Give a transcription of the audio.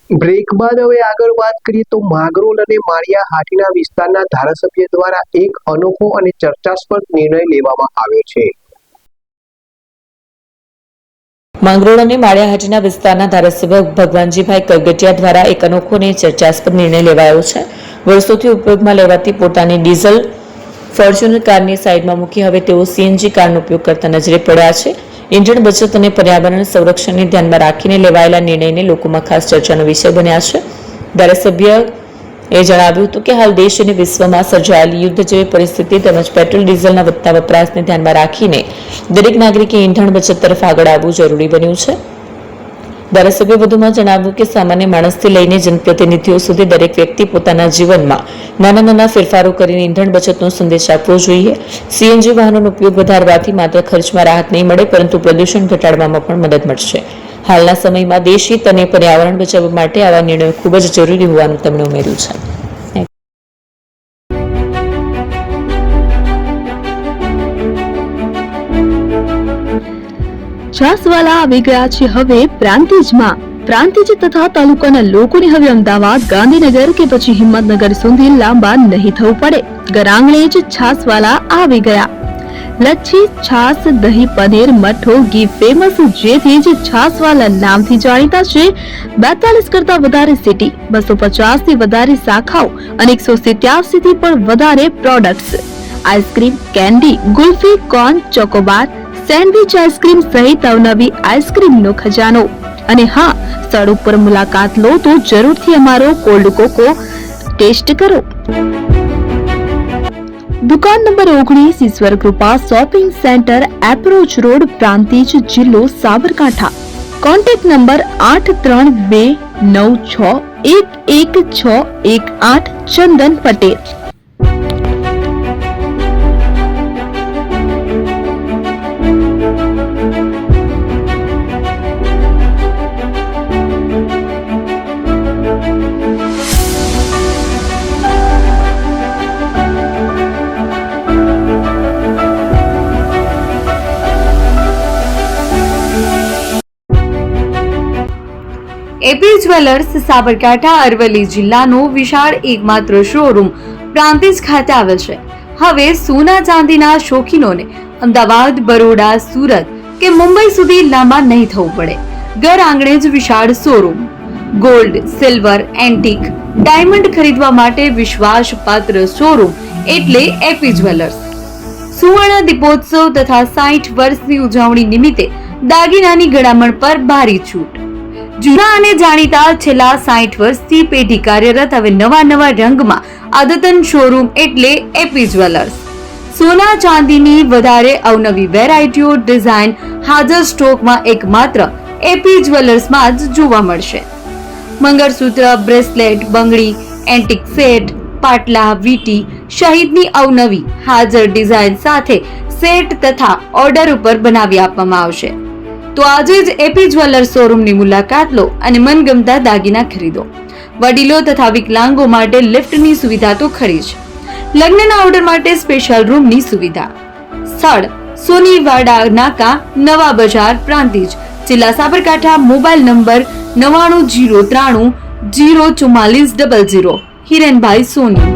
Break બાદ હવે આગળ વાત કરીએ તો માંગરોળ અને માળિયા હાટીના વિસ્તારના ધારાસભ્ય દ્વારા એક અનોખો અને ચર્ચાસ્પદ નિર્ણય લેવામાં આવ્યો છે। માંગરોળ અને માળિયા હાટીના વિસ્તારના ધારાસભ્ય ભગવાનજીભાઈ કરગટિયા દ્વારા એક અનોખો અને ચર્ચાસ્પદ નિર્ણય લેવાયો છે। વર્ષોથી ઉપયોગમાં લેવાતી પોતાની ડીઝલ ફોર્ચ્યુનર કારની સાઈડમાં મૂકી હવે તેઓ સીએનજી કારનો ઉપયોગ કરતા નજરે પડ્યા છે। ઇંધણ બચત અને પર્યાવરણ સંરક્ષણને ધ્યાનમાં રાખીને લેવાયેલા નિર્ણયને લોકોમાં ખાસ ચર્ચાનો વિષય બન્યા છે। ધારાસભ્યએ જણાવ્યું હતું કે હાલ દેશ અને વિશ્વમાં સર્જાયેલી યુદ્ધ જેવી પરિસ્થિતિ તેમજ પેટ્રોલ ડીઝલના વધતા વપરાશને ધ્યાનમાં રાખીને દરેક નાગરિકે ઇંધણ બચત તરફ આગળ આવવું જરૂરી બન્યું છે। ધારાસભ્યએ વધુમાં જણાવ્યું કે સામાન્ય માણસથી લઈને જનપ્રતિનિધિઓ સુધી દરેક વ્યક્તિ પોતાના જીવનમાં નાના નાના ફેરફારો કરીને ઇંધણ બચતનો સંદેશ આપવો જોઈએ। સીએનજી વાહનોનો ઉપયોગ વધારવાથી માત્ર ખર્ચમાં રાહત નહીં મળે પરંતુ પ્રદૂષણ ઘટાડવામાં પણ મદદ મળશે। હાલના સમયમાં દેશ હિત અને પર્યાવરણ બચાવવા માટે આવા નિર્ણયો ખૂબ જ જરૂરી હોવાનું તેમણે ઉમેર્યું છે। છાસવાલા આવી ગયા છે હવે પ્રાંતિજમાં। પ્રાંતિજ તથા તાલુકાના લોકોને હવે અમદાવાદ, ગાંધીનગર કે પછી હિંમતનગર સુધી લાંબા નહીં થવું પડે। ઘરાંગણે જ છાસવાલા આવી ગયા। લચ્છી, છાસ, દહીં, પનીર, મઠ્ઠો, ઘી ફેમસ, જેથી જ છાસવાલા નામથી જાણીતા છે। 42 કરતા વધારે સિટી, 250 થી વધારે શાખાઓ અને 187 થી પણ વધારે products. Ice cream, candy, kulfi, corn, Chocobar, sandwich ice cream સહિત અવનવી આઈસ્ક્રીમનો ખજાનો। અને હા, સ્થળ ઉપર મુલાકાત લો તો જરૂરથી અમારો કોલ્ડ કોકો ટેસ્ટ કરો। દુકાન number 19, Ishwar Krupa shopping centre, approach road, Prantij, જિલ્લો Sabarkantha. Contact number 8326111618 Chandan Patel. AP jewellers Sabarkantha Aravalli જિલ્લાનો વિશાળ એકમાત્ર શોરૂમ પ્રાંતિજ ખાતે આવેલ છે। હવે સોના ચાંદીના શોખીનોને અમદાવાદ, બરોડા, સુરત કે મુંબઈ સુધી લાંબા નહીં થવું પડે। ઘર આંગણે જ વિશાળ showroom. Gold, silver, antique, diamond ખરીદવા માટે વિશ્વાસપાત્ર શોરૂમ એટલે એપી જ્વેલર્સ। સુવર્ણ દીપોત્સવ તથા 60 વર્ષની ઉજવણી નિમિત્તે દાગીનાની ગળામણ પર ભારી છૂટ। જૂના અને જાણીતા છેલ્લા 60 વર્ષથી પેઢી કાર્યરત હવે નવા રંગમાં અદ્યતન શોરૂમ એટલે એપી જ્વેલર્સ। સોના ચાંદીની વધારે અવનવી વેરાયટીઓ, ડિઝાઇન હાજર સ્ટોકમાં એકમાત્ર એપી જ્વેલર્સમાં જ જોવા મળશે। મંગળસૂત્ર, બ્રેસલેટ, બંગડી, એન્ટિક સેટ, પાટલા, વીટી સહિતની અવનવી હાજર ડિઝાઇન સાથે સેટ તથા ઓર્ડર ઉપર બનાવી આપવામાં આવશે। તો આજે જ એપી જ્વેલર્સ શોરૂમની મુલાકાત લો અને મનગમતા દાગીના ખરીદો। વડીલો તથા વિકલાંગો માટે લિફ્ટની સુવિધા તો ખરી જ, લગ્નના ઓર્ડર માટે સ્પેશિયલ રૂમની સુવિધા। સ્થળ સોનીવાડા નાકા, નવા બજાર, પ્રાંતિજ, જિલ્લા સાબરકાંઠા। Mobile number 9903304400। હિરેનભાઈ સોની।